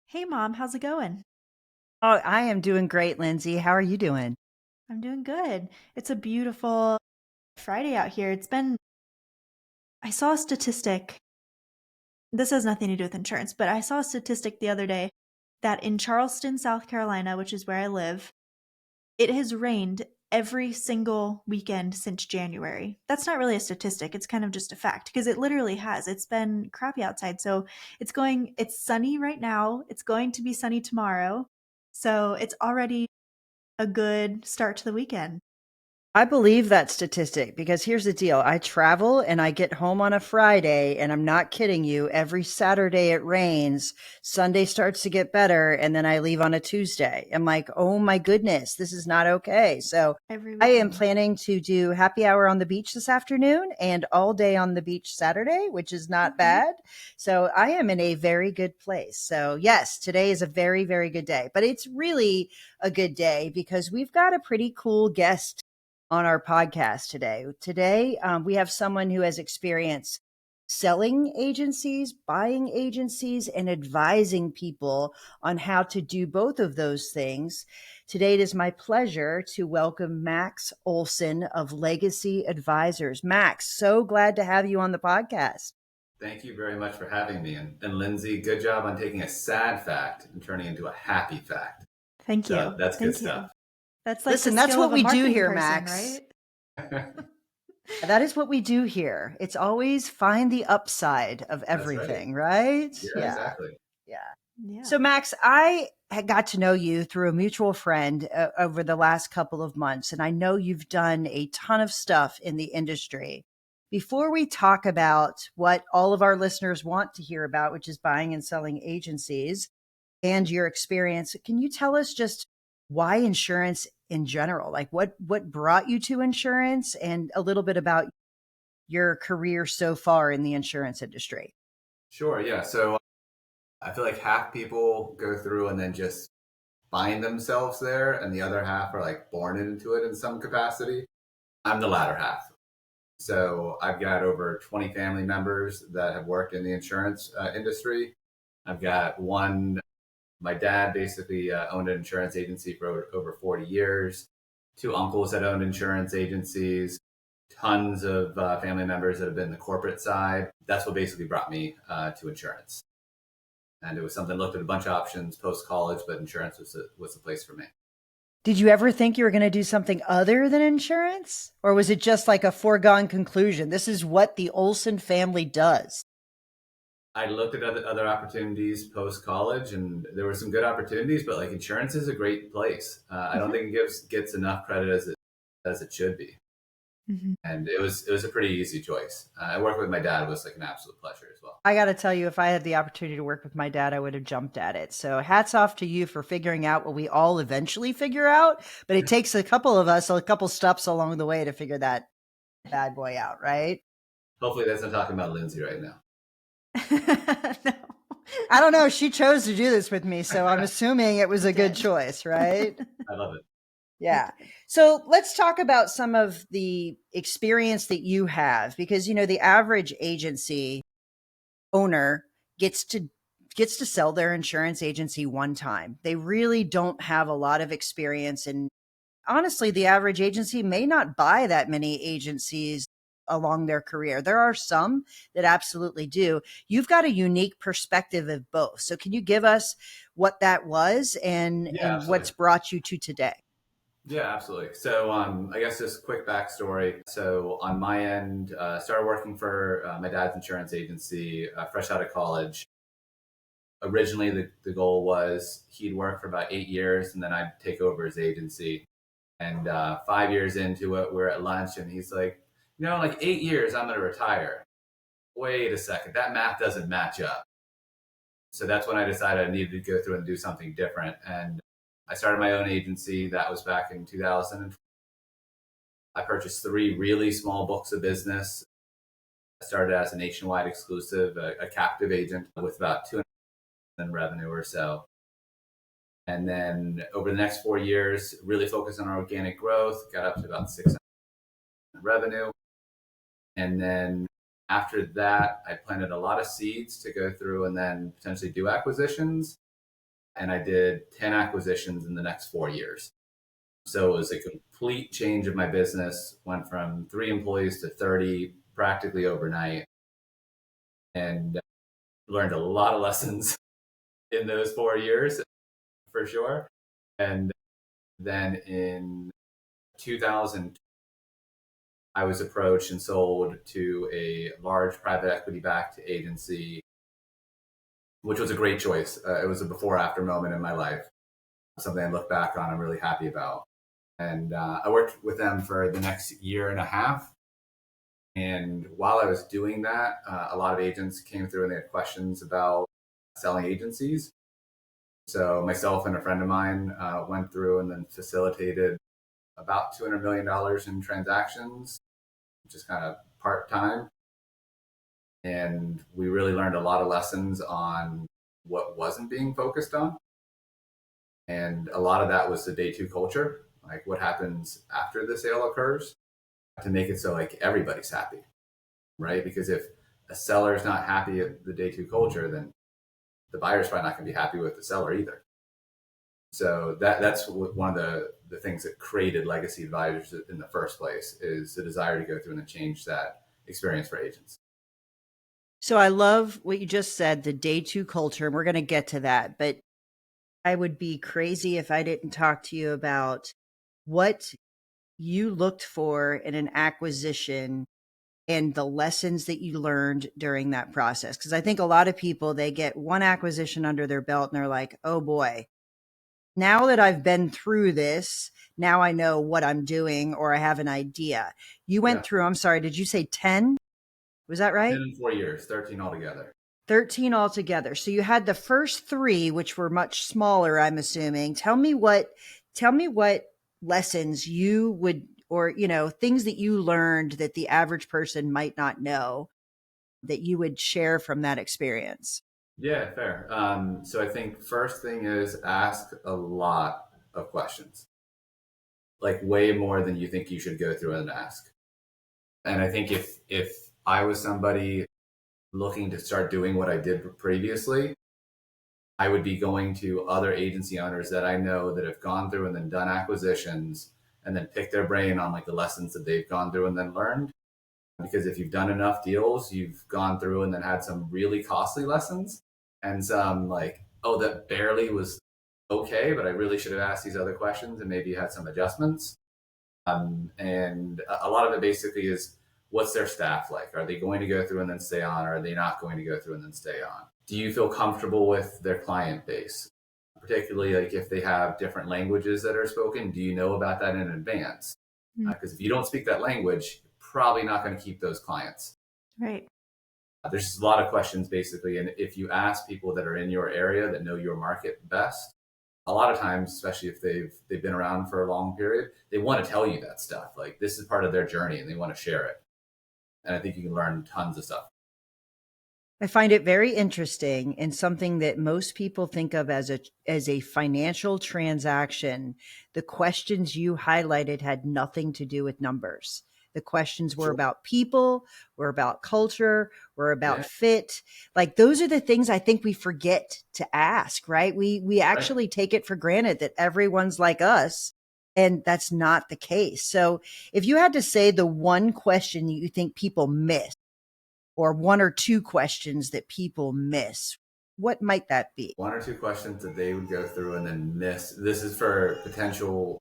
Hey mom, how's it going? Oh, I am doing great, Lindsay. How are you doing? I'm doing good. It's a beautiful Friday out here. I saw a statistic. This has nothing to do with insurance, but I saw a statistic the other day that in Charleston, South Carolina, which is where I live, it has rained every single weekend since January. That's not really a statistic. It's kind of just a fact because it literally has. It's been crappy outside. So it's sunny right now. It's going to be sunny tomorrow. So it's already a good start to the weekend. I believe that statistic because here's the deal. I travel and I get home on a Friday, and I'm not kidding you. Every Saturday it rains. Sunday starts to get better, and then I leave on a Tuesday. I'm like, oh my goodness, this is not okay. So Every I am weekend. planning to do happy hour on the beach this afternoon and all day on the beach Saturday, which is not Mhm. bad. So I am in a very good place. So, yes, today is a very, very good day, but it's really a good day because we've got a pretty cool guest on our podcast today. Today, we have someone who has experience selling agencies, buying agencies, and advising people on how to do both of those things. Today, it is my pleasure to welcome Max Olson of Legacy Advisors. Max, so glad to have you on the podcast. Thank you very much for having me. And Lindsay, good job on taking a sad fact and turning it into a happy fact. Thank So you. that's good Thank stuff. you. That's like the Listen, that's skill what of a we do marketing here, person, Max. right? That is what we do here. It's always find the upside of That's right. everything, right? Yeah, Yeah. exactly. Yeah. Yeah. So, Max, I had got to know you through a mutual friend over the last couple of months, and I know you've done a ton of stuff in the industry. Before we talk about what all of our listeners want to hear about, which is buying and selling agencies and your experience, can you tell us just why insurance in general? Like what brought you to insurance and a little bit about your career so far in the insurance industry? Sure. Yeah. So I feel like half people go through and then just find themselves there, and the other half are like born into it in some capacity. I'm the latter half. So I've got over 20 family members that have worked in the insurance industry. I've got one. My dad basically owned an insurance agency for over 40 years. Two uncles that owned insurance agencies. Tons of family members that have been the corporate side. That's what basically brought me to insurance. And it was something, looked at a bunch of options post college, but insurance was the place for me. Did you ever think you were going to do something other than insurance? Or was it just like a foregone conclusion? This is what the Olson family does. I looked at other opportunities post college, and there were some good opportunities, but like insurance is a great place. I don't Hmm. think it gets enough credit as it should be. Hmm. And it was a pretty easy choice. Working with my dad was like an absolute pleasure as well. I got to tell you, if I had the opportunity to work with my dad, I would have jumped at it. So hats off to you for figuring out what we all eventually figure out. But it takes a couple of us, a couple steps along the way to figure that bad boy out, right? Hopefully, that's not talking about Lindsay right now. No. I don't know. She chose to do this with me. So I'm assuming it was I a good did. choice, right? I love it. I Yeah. did. So let's talk about some of the experience that you have because the average agency owner gets to sell their insurance agency one time. They really don't have a lot of experience, and honestly the average agency may not buy that many agencies along their career. There are some that absolutely do. You've got a unique perspective of both. So can you give us what that was Yeah, and what's absolutely. brought you to today? Yeah, absolutely. So, I guess just quick backstory. So, on my end, started working for my dad's insurance agency fresh out of college. Originally, the goal was he'd work for about 8 years and then I'd take over his agency. And 5 years into it, we're at lunch and he's like, like 8 years, I'm going to retire. Wait a second, that math doesn't match up. So that's when I decided I needed to go through and do something different. And I started my own agency. That was back in 2000. I purchased three really small books of business. I started as a nationwide exclusive, a captive agent with about 200 in revenue or so. And then over the next 4 years, really focused on organic growth, got up to about 600 in revenue. And then after that, I planted a lot of seeds to go through and then potentially do acquisitions. and I did 10 acquisitions in the next 4 years. So it was a complete change of my business, went from 3 employees to 30 practically overnight, and learned a lot of lessons in those 4 years for sure. And then in 2000, I was approached and sold to a large private equity backed agency, which was a great choice. It was a before after moment in my life, something I look back on, I'm really happy about. And I worked with them for the next year and a half. And while I was doing that, a lot of agents came through and they had questions about selling agencies. So myself and a friend of mine went through and then facilitated about $200 million in transactions, just kind of part time. And we really learned a lot of lessons on what wasn't being focused on. And a lot of that was the day two culture, like what happens after the sale occurs to make it so like everybody's happy, right? Because if a seller is not happy at the day two culture, then the buyer's probably not going to be happy with the seller either. So that's one of the things that created Legacy Advisors in the first place, is the desire to go through and change that experience for agents. So I love what you just said, the day two culture, and we're going to get to that. But I would be crazy if I didn't talk to you about what you looked for in an acquisition and the lessons that you learned during that process. Because I think a lot of people, they get one acquisition under their belt and they're like, oh boy, now that I've been through this, now I know what I'm doing, or I have an idea. You went through, I'm sorry, did you say 10? Was that right? 10 in 4 years, 13 altogether. 13 altogether. So you had the first 3, which were much smaller, I'm assuming. Tell me what lessons you would, or, things that you learned that the average person might not know that you would share from that experience. Yeah, fair. So I think first thing is ask a lot of questions, like way more than you think you should go through and ask. And I think if I was somebody looking to start doing what I did previously, I would be going to other agency owners that I know that have gone through and then done acquisitions and then pick their brain on like the lessons that they've gone through and then learned. Because if you've done enough deals, you've gone through and then had some really costly lessons and some like, oh, that barely was okay, but I really should have asked these other questions and maybe had some adjustments. And a lot of it basically is, what's their staff like? Are they going to go through and then stay on? Or are they not going to go through and then stay on? Do you feel comfortable with their client base? Particularly like if they have different languages that are spoken, do you know about that in advance? Because if you don't speak that language, you're probably not going to keep those clients. Right. There's just a lot of questions basically. And if you ask people that are in your area that know your market best, a lot of times, especially if they've been around for a long period, they want to tell you that stuff. Like this is part of their journey and they want to share it. And I think you can learn tons of stuff. I find it very interesting, and something that most people think of as a financial transaction. The questions you highlighted had nothing to do with numbers. The questions were about people, were about culture, were about fit. Like those are the things I think we forget to ask, right? We actually take it for granted that everyone's like us, and that's not the case. So if you had to say the one question that you think people miss, or 1 or 2 questions that people miss, what might that be? 1 or 2 questions that they would go through and then miss. This is for potential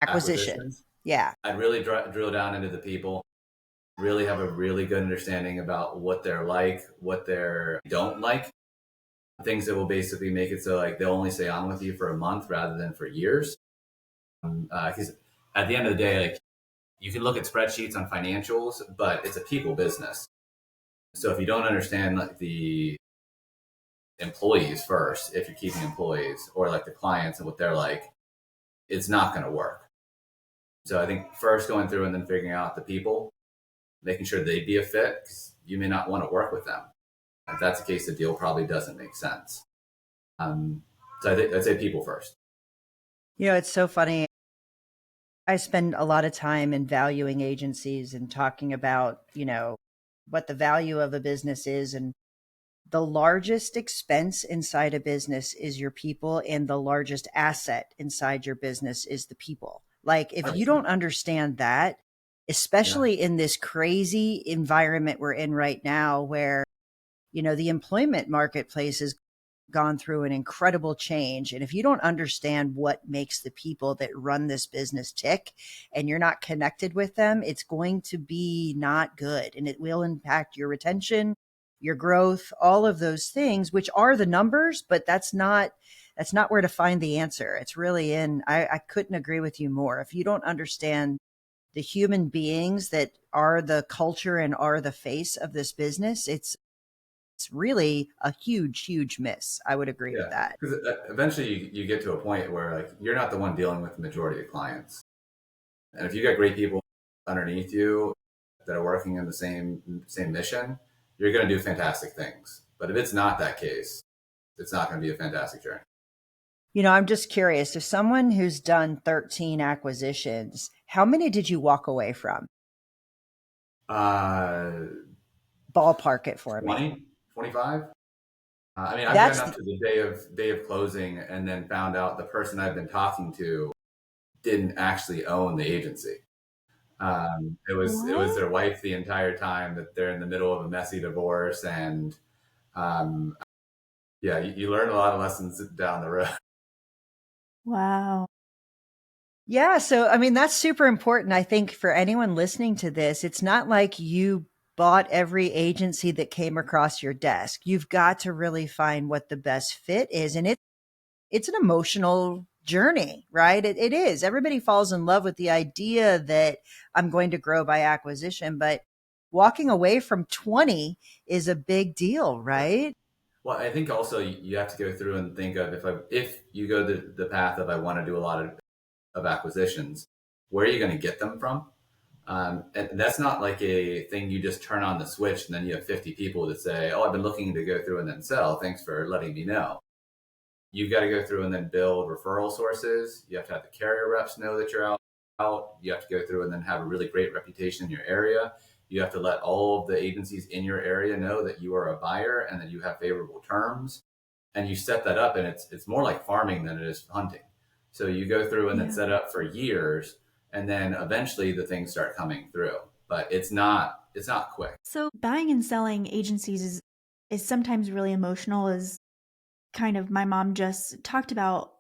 acquisitions. Yeah. I'd really drill down into the people, really have a really good understanding about what they're like, what they don't like, things that will basically make it so like they'll only stay on with you for a month rather than for years. Because at the end of the day, like you can look at spreadsheets on financials, but it's a people business. So if you don't understand like the employees first, if you're keeping employees, or like the clients and what they're like, it's not going to work. So I think first going through and then figuring out the people, making sure they'd be a fit, because you may not want to work with them. If that's the case, the deal probably doesn't make sense. So I think I'd say people first. It's so funny. I spend a lot of time in valuing agencies and talking about, what the value of a business is. And the largest expense inside a business is your people, and the largest asset inside your business is the people. Like, if you 100%. don't understand that, Yeah. especially in this crazy environment we're in right now, where, the employment marketplace has gone through an incredible change. And if you don't understand what makes the people that run this business tick and you're not connected with them, it's going to be not good. And it will impact your retention, your growth, all of those things, which are the numbers, but that's not where to find the answer. It's really I couldn't agree with you more. If you don't understand the human beings that are the culture and are the face of this business, it's really a huge, huge miss. I would agree with Yeah. that. Because eventually you get to a point where like you're not the one dealing with the majority of clients. And if you got great people underneath you that are working in the same mission, you're going to do fantastic things. But if it's not that case, it's not going to be a fantastic journey. I'm just curious, if someone who's done 13 acquisitions, how many did you walk away from? Uh, Ballpark it for me. 20, 25. I mean, I've gotten That's up the, to the day of closing, and then found out the person I've been talking to didn't actually own the agency. It was What? their wife the entire time, that they're in the middle of a messy divorce, and um, yeah, you learn a lot of lessons down the road. Wow. yeah. So, I mean, that's super important. I think for anyone listening to this, it's not like you bought every agency that came across your desk. You've got to really find what the best fit is. And it's an emotional journey, right? It is. Everybody falls in love with the idea that I'm going to grow by acquisition, but walking away from 20 is a big deal, Yeah. right? Well, I think also you have to go through and think of, if you go the path of I want to do a lot of acquisitions, where are you going to get them from? And that's not like a thing you just turn on the switch and then you have 50 people that say, "Oh, I've been looking to go through and then sell. Thanks for letting me know." You've got to go through and then build referral sources. You have to have the carrier reps know that you're out. You have to go through and then have a really great reputation in your area. You have to let all of the agencies in your area know that you are a buyer and that you have favorable terms. And you set that up, and it's more like farming than it is hunting. So you go through and then Yeah. set up for years, and then eventually the things start coming through. But it's not quick. So buying and selling agencies is sometimes really emotional, as kind of my mom just talked about.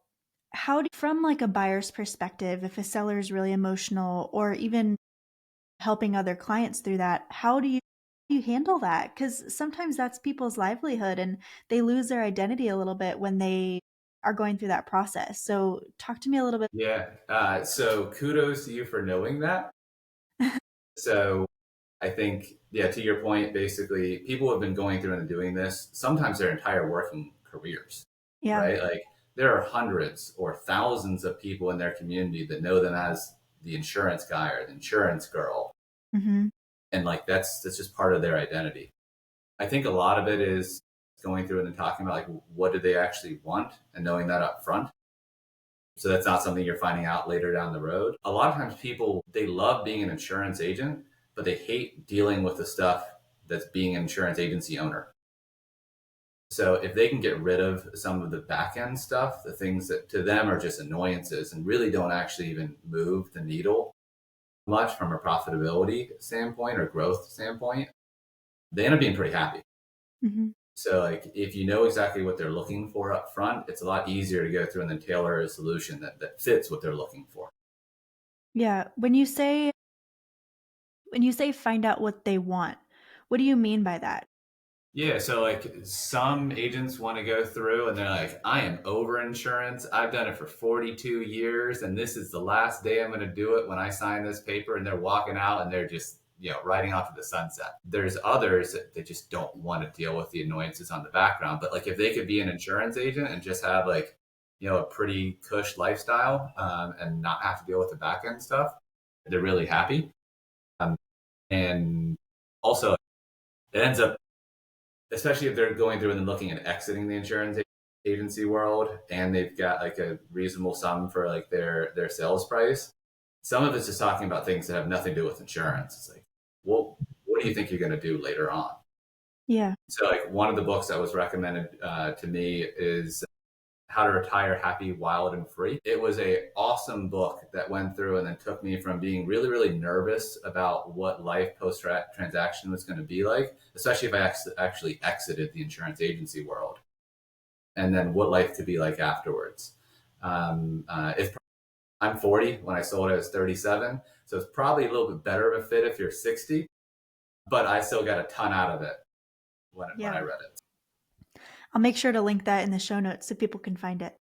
From like a buyer's perspective, if a seller is really emotional, or even helping other clients through that, how do you handle that? Because sometimes that's people's livelihood, and they lose their identity a little bit when they are going through that process. So talk to me a little bit. Yeah. So kudos to you for knowing that. So I think, yeah, to your point, basically, people have been going through and doing this sometimes their entire working careers, Yeah. right? Like there are hundreds or thousands of people in their community that know them as the insurance guy or the insurance girl, Hmm. and like that's just part of their identity. I think a lot of it is going through and then talking about like what do they actually want and knowing that up front. So that's not something you're finding out later down the road. A lot of times people, they love being an insurance agent, but they hate dealing with the stuff that's being an insurance agency owner. So if they can get rid of some of the back end stuff, the things that to them are just annoyances and really don't actually even move the needle much from a profitability standpoint or growth standpoint, they end up being pretty happy. Hmm. So like if you know exactly what they're looking for up front, it's a lot easier to go through and then tailor a solution that fits what they're looking for. Yeah. When you say find out what they want, what do you mean by that? Yeah, so like some agents want to go through and they're like, I am over insurance. I've done it for 42 years and this is the last day I'm going to do it when I sign this paper. And they're walking out and they're just, riding off to the sunset. There's others that just don't want to deal with the annoyances on the background. But like if they could be an insurance agent and just have like, a pretty cush lifestyle and not have to deal with the back end stuff, they're really happy. And also, it ends up, especially if they're going through and then looking at exiting the insurance agency world and they've got like a reasonable sum for like their sales price. Some of it's just talking about things that have nothing to do with insurance. It's like, well, what do you think you're going to do later on? Yeah. So like one of the books that was recommended to me is How to Retire Happy, Wild, and Free. It was a awesome book that went through and then took me from being really, really nervous about what life post transaction was going to be like, especially if I actually exited the insurance agency world, and then what life could be like afterwards. It's I'm 40. When I sold it, I was 37. So it's probably a little bit better of a fit if you're 60, but I still got a ton out of it when I Yeah. read it. I'll make sure to link that in the show notes so people can find it.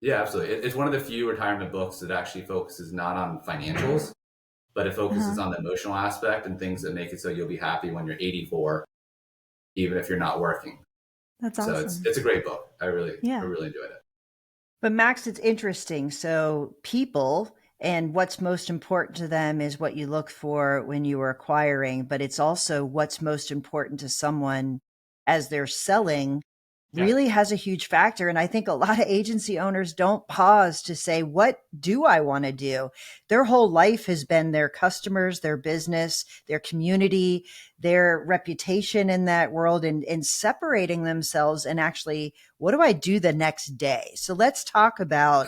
Yeah, absolutely. It's one of the few retirement books that actually focuses not on financials, but it focuses Uh-huh. on the emotional aspect and things that make it so you'll be happy when you're 84, even if you're not working. That's So it's awesome. it's a great book. I Yeah. really enjoyed it. But Max, it's interesting. So people and what's most important to them is what you look for when you are acquiring, but it's also what's most important to someone as they're selling Yeah. really has a huge factor. And I think a lot of agency owners don't pause to say, what do I want to do? Their whole life has been their customers, their business, their community, their reputation in that world, and separating themselves and actually, what do I do the next day? So let's talk about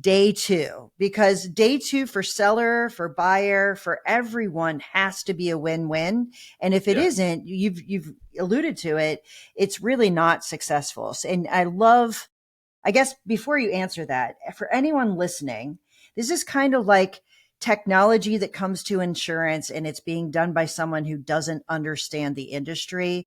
day two, because day two for seller, for buyer, for everyone has to be a win-win. And if it Yeah. isn't, you've alluded to it, it's really not successful. And I love, I guess before you answer that, for anyone listening, this is kind of like technology that comes to insurance and it's being done by someone who doesn't understand the industry.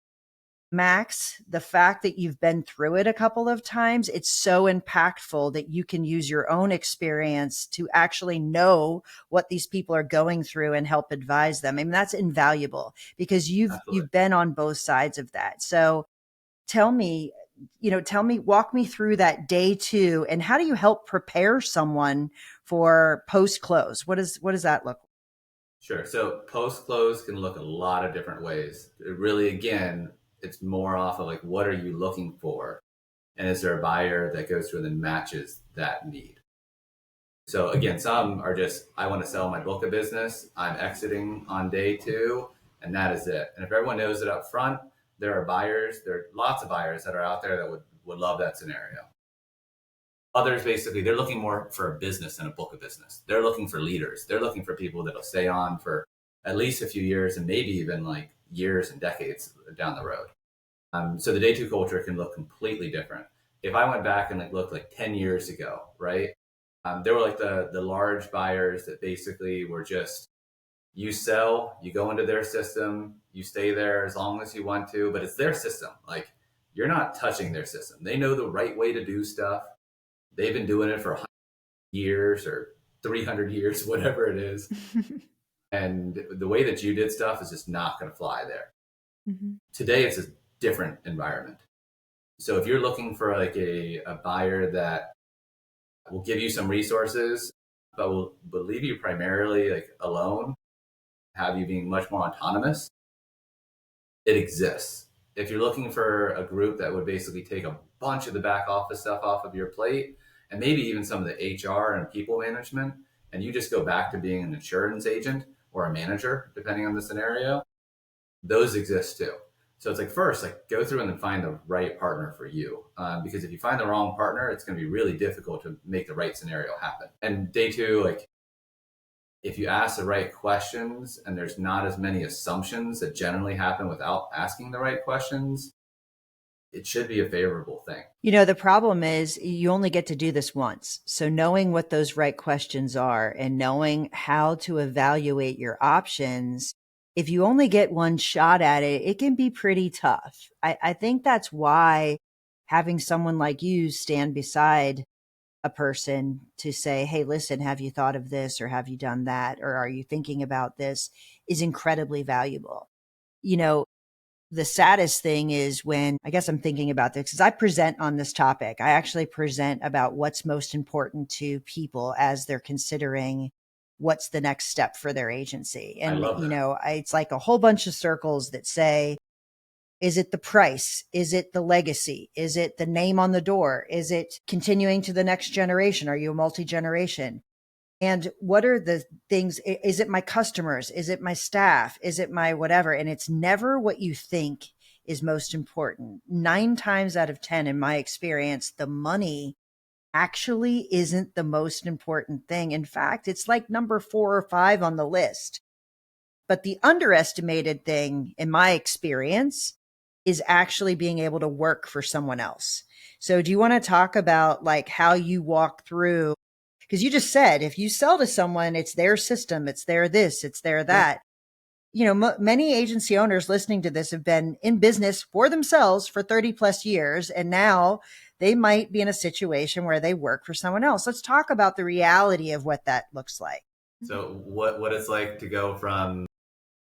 Max, the fact that you've been through it a couple of times, it's so impactful that you can use your own experience to actually know what these people are going through and help advise them. I mean, that's invaluable because Absolutely. you've been on both sides of that. So tell me, walk me through that day two, and how do you help prepare someone for post close? What does that look like? Sure. So post close can look a lot of different ways. It really, again, it's more off of like, what are you looking for? And is there a buyer that goes through and then matches that need? So again, some are just, I want to sell my book of business. I'm exiting on day two, and that is it. And if everyone knows it up front, there are lots of buyers that are out there that would love that scenario. Others, basically, they're looking more for a business than a book of business. They're looking for leaders. They're looking for people that'll stay on for at least a few years and maybe even like years and decades down the road. So the day two culture can look completely different. If I went back and like looked like 10 years ago, right? There were like the large buyers that basically were just, you sell, you go into their system, you stay there as long as you want to, but it's their system. Like you're not touching their system. They know the right way to do stuff. They've been doing it for 100 years or 300 years, whatever it is. And the way that you did stuff is just not going to fly there. Mhm. Today, it's a different environment. So if you're looking for like a buyer that will give you some resources, but will leave you primarily like alone, have you being much more autonomous, it exists. If you're looking for a group that would basically take a bunch of the back office stuff off of your plate and maybe even some of the HR and people management, and you just go back to being an insurance agent or a manager, depending on the scenario, those exist too. So it's like first, like go through and then find the right partner for you. Because if you find the wrong partner, it's going to be really difficult to make the right scenario happen. And day two, like if you ask the right questions and there's not as many assumptions that generally happen without asking the right questions, it should be a favorable thing. The problem is you only get to do this once. So knowing what those right questions are and knowing how to evaluate your options, if you only get one shot at it, it can be pretty tough. I think that's why having someone like you stand beside a person to say, hey, listen, have you thought of this, or have you done that, or are you thinking about this, is incredibly valuable. You know, the saddest thing is when, I guess I'm thinking about this because I present on this topic. I actually present about what's most important to people as they're considering what's the next step for their agency. I And, love that. it's like a whole bunch of circles that say, is it the price? Is it the legacy? Is it the name on the door? Is it continuing to the next generation? Are you a multi-generation? And what are the things? Is it my customers? Is it my staff? Is it my whatever? And it's never what you think is most important. 9 times out of 10, in my experience, the money actually isn't the most important thing. In fact, it's like number 4 or 5 on the list. But the underestimated thing, in my experience, is actually being able to work for someone else. So do you want to talk about like how you walk through? Because you just said if you sell to someone, it's their system, it's their this, it's their that. Many agency owners listening to this have been in business for themselves for 30 plus years. And now they might be in a situation where they work for someone else. Let's talk about the reality of what that looks like. So what it's like to go from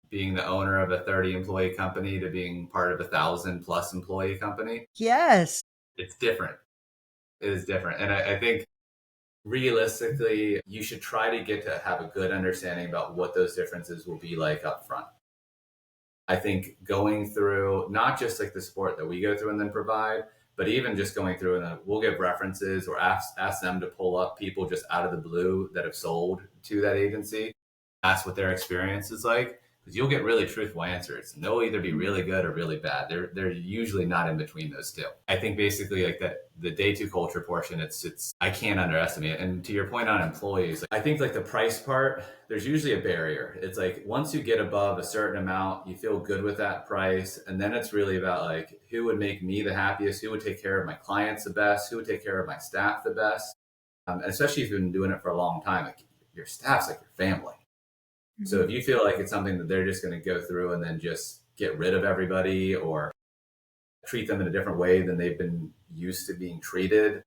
being the owner of a 30 employee company to being part of a 1,000+ employee company. Yes. It's different. It is different. And I think realistically, you should try to get to have a good understanding about what those differences will be like up front. I think going through not just like the support that we go through and then provide, but even just going through and we'll give references or ask them to pull up people just out of the blue that have sold to that agency, ask what their experience is like, because you'll get really truthful answers. And they'll either be really good or really bad. They're usually not in between those two. I think basically like that the day two culture portion, it's I can't underestimate it. And to your point on employees, I think like the price part, there's usually a barrier. It's like once you get above a certain amount, you feel good with that price. And then it's really about like who would make me the happiest, who would take care of my clients the best, who would take care of my staff the best. And especially if you've been doing it for a long time, like your staff's like your family. So if you feel like it's something that they're just going to go through and then just get rid of everybody or treat them in a different way than they've been used to being treated,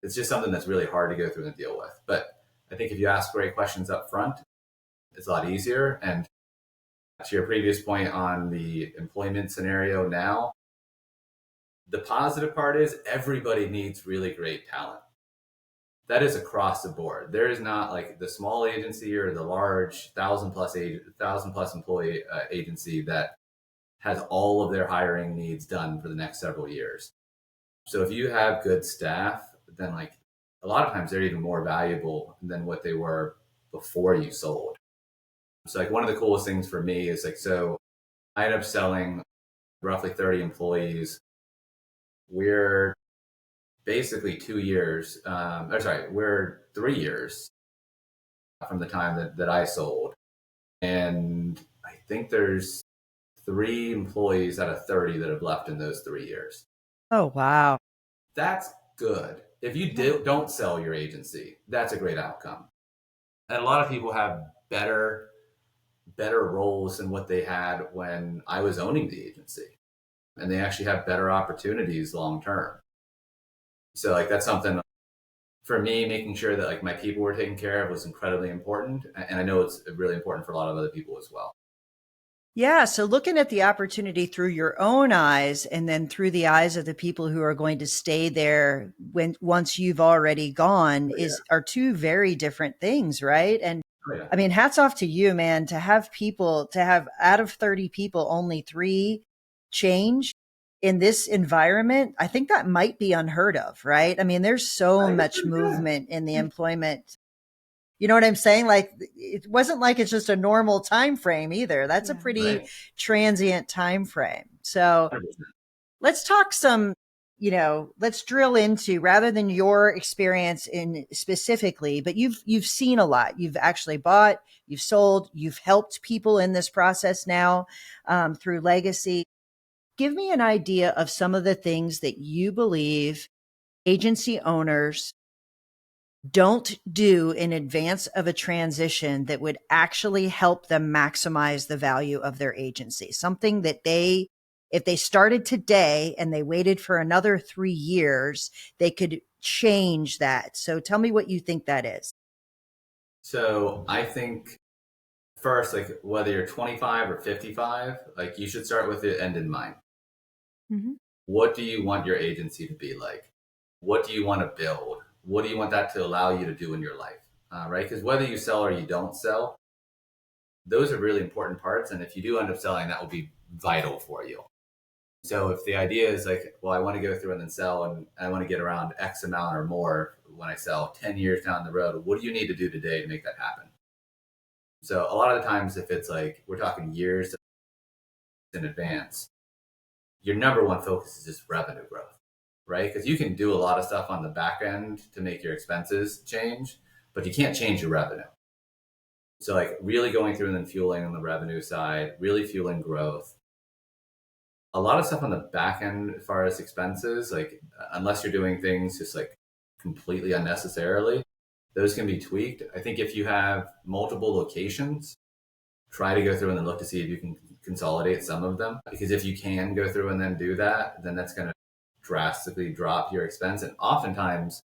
it's just something that's really hard to go through and deal with. But I think if you ask great questions up front, it's a lot easier. And to your previous point on the employment scenario now, the positive part is everybody needs really great talent. That is across the board. There is not like the small agency or the large 1,000+ employee agency that has all of their hiring needs done for the next several years. So if you have good staff, then like a lot of times they're even more valuable than what they were before you sold. So like one of the coolest things for me is like, so I ended up selling roughly 30 employees. We're basically 2 years, we're 3 years from the time that I sold. And I think there's 3 employees out of 30 that have left in those 3 years. Oh, wow. That's good. If you don't sell your agency, that's a great outcome. And a lot of people have better roles than what they had when I was owning the agency. And they actually have better opportunities long term. So like that's something for me, making sure that like my people were taken care of was incredibly important. And I know it's really important for a lot of other people as well. Yeah. So looking at the opportunity through your own eyes and then through the eyes of the people who are going to stay there once you've already gone are two very different things, right? And I mean, hats off to you, man, to have out of 30 people, only 3 change in this environment. I think that might be unheard of, right? I mean, there's so much movement in the employment. You know what I'm saying? Like, it wasn't like it's just a normal time frame either. That's a pretty transient time frame. So let's talk let's drill into, rather than your experience in specifically, but you've seen a lot. You've actually bought, you've sold, you've helped people in this process now through legacy. Give me an idea of some of the things that you believe agency owners don't do in advance of a transition that would actually help them maximize the value of their agency. Something that if they started today and they waited for another 3 years, they could change that. So tell me what you think that is. So I think first, like whether you're 25 or 55, like you should start with the end in mind. Mm-hmm. What do you want your agency to be like? What do you want to build? What do you want that to allow you to do in your life? Right? Because whether you sell or you don't sell, those are really important parts. And if you do end up selling, that will be vital for you. So if the idea is like, well, I want to go through and then sell and I want to get around X amount or more when I sell 10 years down the road, what do you need to do today to make that happen? So a lot of the times, if it's like, we're talking years in advance, your number one focus is just revenue growth, right? Because you can do a lot of stuff on the back end to make your expenses change, but you can't change your revenue. So like really going through and then fueling on the revenue side, really fueling growth. A lot of stuff on the back end as far as expenses, like unless you're doing things just like completely unnecessarily, those can be tweaked. I think if you have multiple locations, try to go through and then look to see if you can consolidate some of them. Because if you can go through and then do that, then that's going to drastically drop your expense. And oftentimes,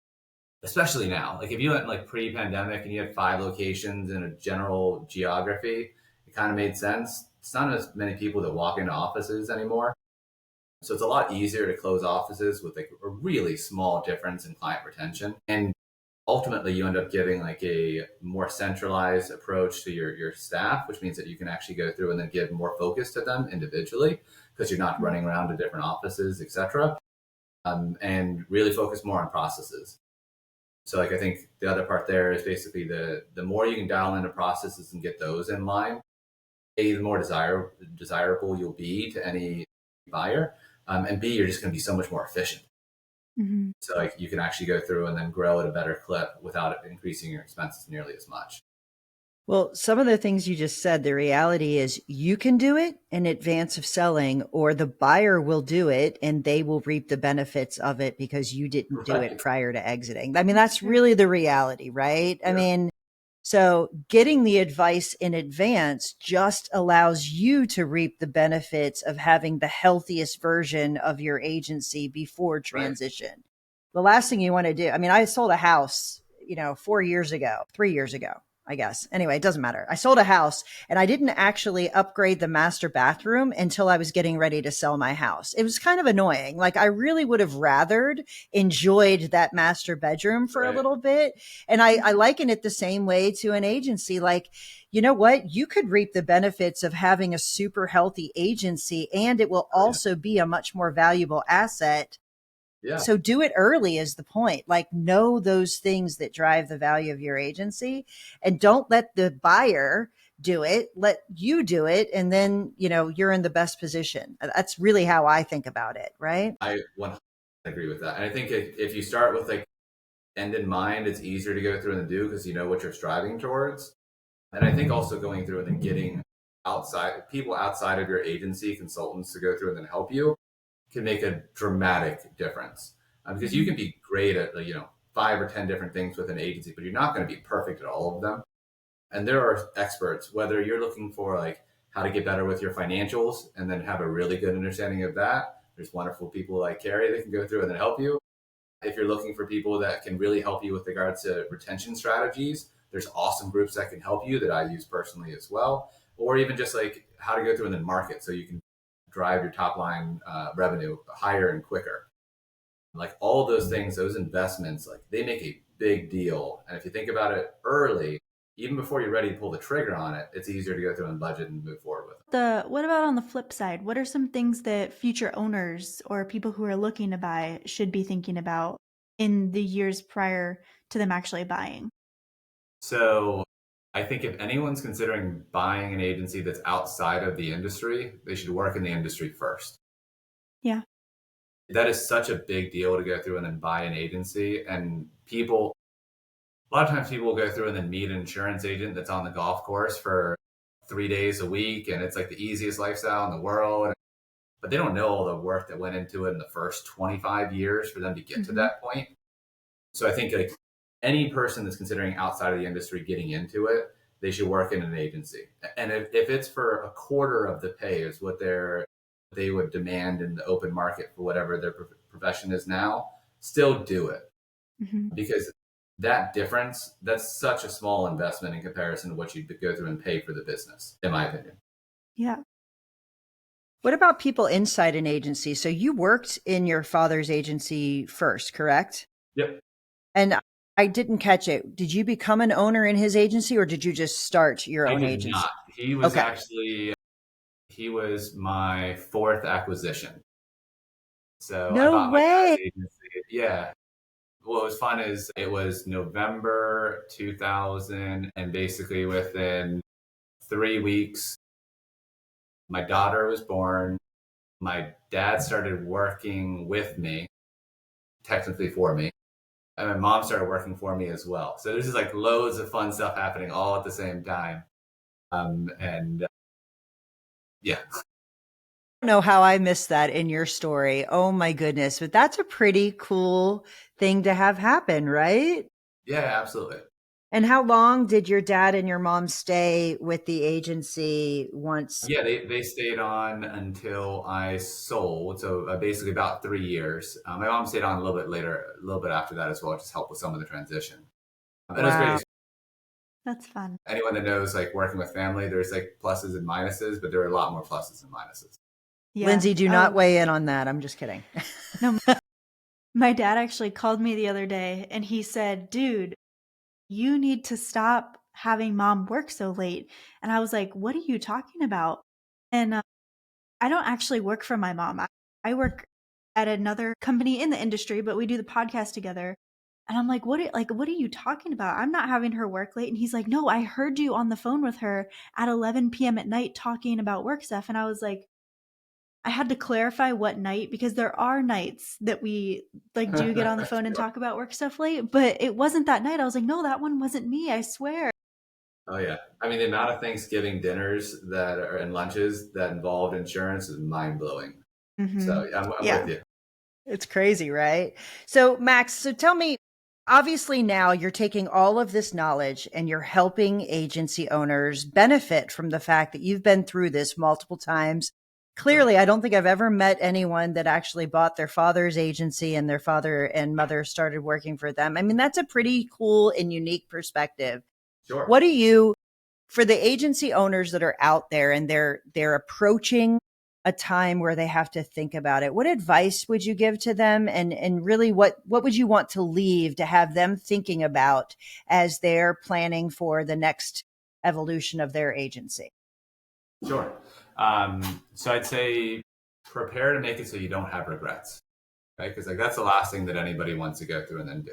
especially now, like if you went like pre-pandemic and you had 5 locations in a general geography, it kind of made sense. It's not as many people that walk into offices anymore. So it's a lot easier to close offices with like a really small difference in client retention. And ultimately you end up giving like a more centralized approach to your staff, which means that you can actually go through and then give more focus to them individually because you're not running around to different offices, etc. And really focus more on processes. So like I think the other part there is basically the more you can dial into processes and get those in line, A, the more desirable you'll be to any buyer, and B, you're just going to be so much more efficient. Mm-hmm. So like you can actually go through and then grow at a better clip without increasing your expenses nearly as much. Well, some of the things you just said, the reality is you can do it in advance of selling, or the buyer will do it and they will reap the benefits of it because you didn't do it Right. prior to exiting. I mean, that's really the reality, right? Yeah. I mean, so getting the advice in advance just allows you to reap the benefits of having the healthiest version of your agency before transition. The last thing you want to do, I mean, I sold a house, 3 years ago, I guess. Anyway, it doesn't matter. I sold a house and I didn't actually upgrade the master bathroom until I was getting ready to sell my house. It was kind of annoying. Like I really would have rathered enjoyed that master bedroom for a little bit. And I liken it the same way to an agency. Like, you know what? You could reap the benefits of having a super healthy agency, and it will also be a much more valuable asset. Yeah. So do it early is the point. Like know those things that drive the value of your agency, and don't let the buyer do it. Let you do it. And then, you're in the best position. That's really how I think about it. Right. I 100% agree with that. And I think if you start with like end in mind, it's easier to go through and do because you know what you're striving towards. And I think also going through and then getting people outside of your agency, consultants to go through and then help you can make a dramatic difference. Because you can be great at 5 or 10 different things with an agency, but you're not going to be perfect at all of them. And there are experts, whether you're looking for like how to get better with your financials and then have a really good understanding of that. There's wonderful people like Carey that can go through and then help you. If you're looking for people that can really help you with regards to retention strategies, there's awesome groups that can help you that I use personally as well. Or even just like how to go through and then market so you can drive your top line revenue higher and quicker. Like all those things, those investments, like they make a big deal. And if you think about it early, even before you're ready to pull the trigger on it, it's easier to go through and budget and move forward with it. What about on the flip side? What are some things that future owners or people who are looking to buy should be thinking about in the years prior to them actually buying? So I think if anyone's considering buying an agency that's outside of the industry, they should work in the industry first. Yeah. That is such a big deal to go through and then buy an agency. And a lot of times people will go through and then meet an insurance agent that's on the golf course for 3 days a week. And it's like the easiest lifestyle in the world. But they don't know all the work that went into it in the first 25 years for them to get to that point. So I think like any person that's considering outside of the industry getting into it, they should work in an agency. And if it's for a quarter of the pay is what they would demand in the open market for whatever their profession is now, still do it. Because that difference, that's such a small investment in comparison to what you'd go through and pay for the business, in my opinion. Yeah. What about people inside an agency? So you worked in your father's agency first, correct? Yep. And I didn't catch it. Did you become an owner in his agency, or did you just start your own agency? Not. He was he was my 4th acquisition. So no I bought way. my dad's agency. Yeah. What was fun is it was November 2000, and basically within 3 weeks, my daughter was born. My dad started working with me, technically for me, and my mom started working for me as well. So there's just like loads of fun stuff happening all at the same time. And yeah, I don't know how I missed that in your story. Oh my goodness. But that's a pretty cool thing to have happen, right? yeah, absolutely. And how long did your dad and your mom stay with the agency once? Yeah, they stayed on until I sold. So basically about 3 years. My mom stayed on a little bit later, a little bit after that as well, just help with some of the transition. And it was Wow. great. That's fun. Anyone that knows like working with family, there's like pluses and minuses, but there are a lot more pluses and minuses. Yeah. Lindsay, do not Oh, weigh in on that. I'm just kidding. no. My dad actually called me the other day and he said, dude, you need to stop having mom work so late. And I was like, what are you talking about? And I don't actually work for my mom. I work at another company in the industry, but we do the podcast together. And I'm like, what are you talking about? I'm not having her work late. And he's like, no, I heard you on the phone with her at 11 p.m. at night talking about work stuff. And I was like, I had to clarify what night because there are nights that we like do get on the phone and Sure. talk about work stuff late, but it wasn't that night. I was like, no, that one wasn't me. I swear. Oh yeah. I mean, the amount of Thanksgiving dinners that are and lunches that involved insurance is mind blowing. So Mm-hmm. yeah, I'm with Yeah. you. It's crazy, right? So, Max, so tell me, obviously now you're taking all of this knowledge and you're helping agency owners benefit from the fact that you've been through this multiple times. Sure. Clearly, I don't think I've ever met anyone that actually bought their father's agency and their father and mother started working for them. I mean, that's a pretty cool and unique perspective. Sure. What do you, for the agency owners that are out there and they're approaching a time where they have to think about it, what advice would you give to them, and really what would you want to leave to have them thinking about as they're planning for the next evolution of their agency? Sure. So I'd say prepare to make it so you don't have regrets, right? Because like that's the last thing that anybody wants to go through and then do.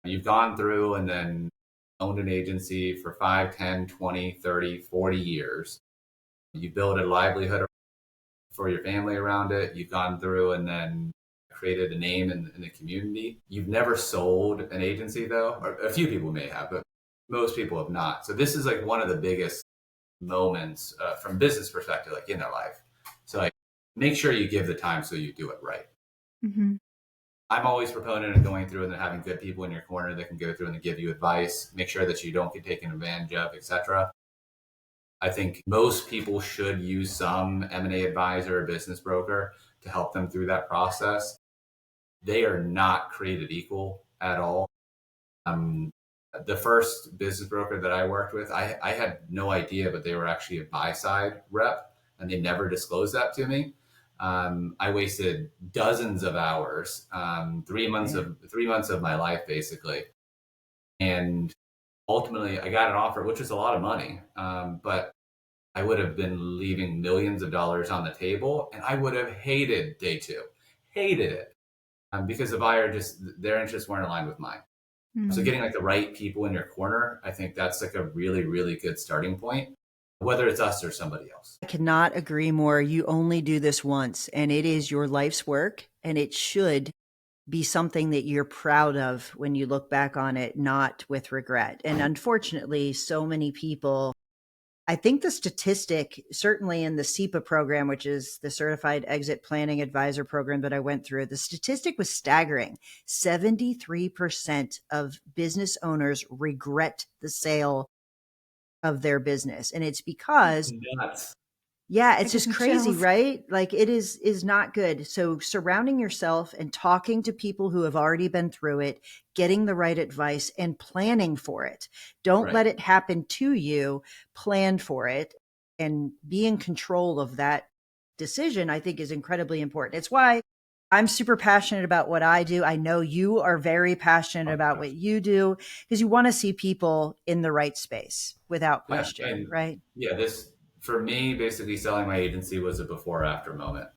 You've gone through and then owned an agency for 5, 10, 20, 30, 40 years. You build a livelihood for your family around it. You've gone through and then created a name in the community. You've never sold an agency though, or a few people may have, but most people have not. So this is like one of the biggest moments from business perspective, like in their life. So like make sure you give the time so you do it right. Mm-hmm. I'm always proponent of going through and then having good people in your corner that can go through and give you advice, make sure that you don't get taken advantage of, etc. I think most people should use some M&A advisor or business broker to help them through that process. They are not created equal at all. The first business broker that I worked with, I had no idea, but they were actually a buy side rep, and they never disclosed that to me. I wasted dozens of hours, 3 months Yeah. of 3 months of my life basically, and ultimately I got an offer, which was a lot of money, but I would have been leaving millions of dollars on the table, and I would have hated day two, hated it, because the buyer just their interests weren't aligned with mine. So Mm-hmm. getting like the right people in your corner, I think that's like a really, really good starting point, whether it's us or somebody else. I cannot agree more. You only do this once, and it is your life's work, and it should be something that you're proud of when you look back on it, not with regret. And unfortunately, so many people, I think the statistic, certainly in the SEPA program, which is the Certified Exit Planning Advisor program that I went through, the statistic was staggering. 73% of business owners regret the sale of their business. And it's because, Nuts. yeah, That it's gives just me crazy, chills. right? Like it is not good. So surrounding yourself and talking to people who have already been through it, getting the right advice and planning for it. Don't Right. let it happen to you. Plan for it and be in control of that decision, I think is incredibly important. It's why I'm super passionate about what I do. I know you are very passionate Oh my about gosh. what you do because you want to see people in the right space without Yeah. question, And right? yeah, this for me, basically selling my agency was a before after moment.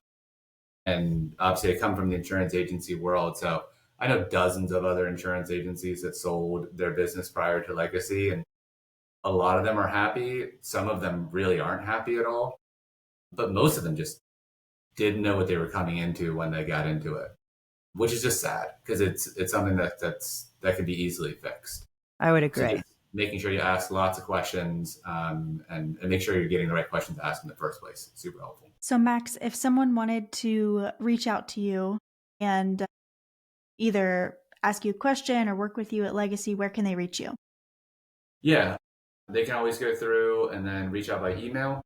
And obviously I come from the insurance agency world. So I know dozens of other insurance agencies that sold their business prior to legacy. And a lot of them are happy. Some of them really aren't happy at all. But most of them just didn't know what they were coming into when they got into it, which is just sad because it's something that could be easily fixed. I would So agree. just making sure you ask lots of questions, and make sure you're getting the right questions to ask in the first place. Super helpful. So, Max, if someone wanted to reach out to you and either ask you a question or work with you at Legacy, where can they reach you? Yeah, they can always go through and then reach out by email.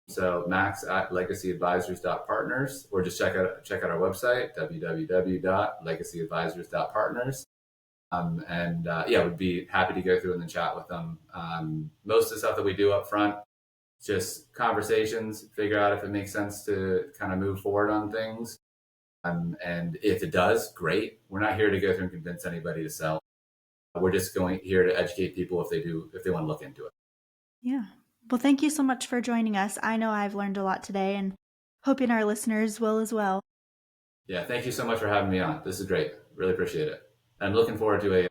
So max@legacyadvisors.partners, or just check out our website, www.legacyadvisors.partners. We'd be happy to go through and then chat with them. Most of the stuff that we do up front, just conversations, figure out if it makes sense to kind of move forward on things. And if it does, great. We're not here to go through and convince anybody to sell. We're just going here to educate people if they want to look into it. Yeah. Well, thank you so much for joining us. I know I've learned a lot today and hoping our listeners will as well. Yeah, thank you so much for having me on. This is great. Really appreciate it. I'm looking forward to a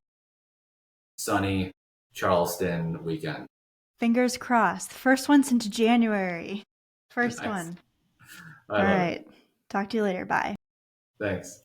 sunny Charleston weekend. Fingers crossed. First one since January. First Nice. one. I All love right. it. Talk to you later. Bye. Thanks.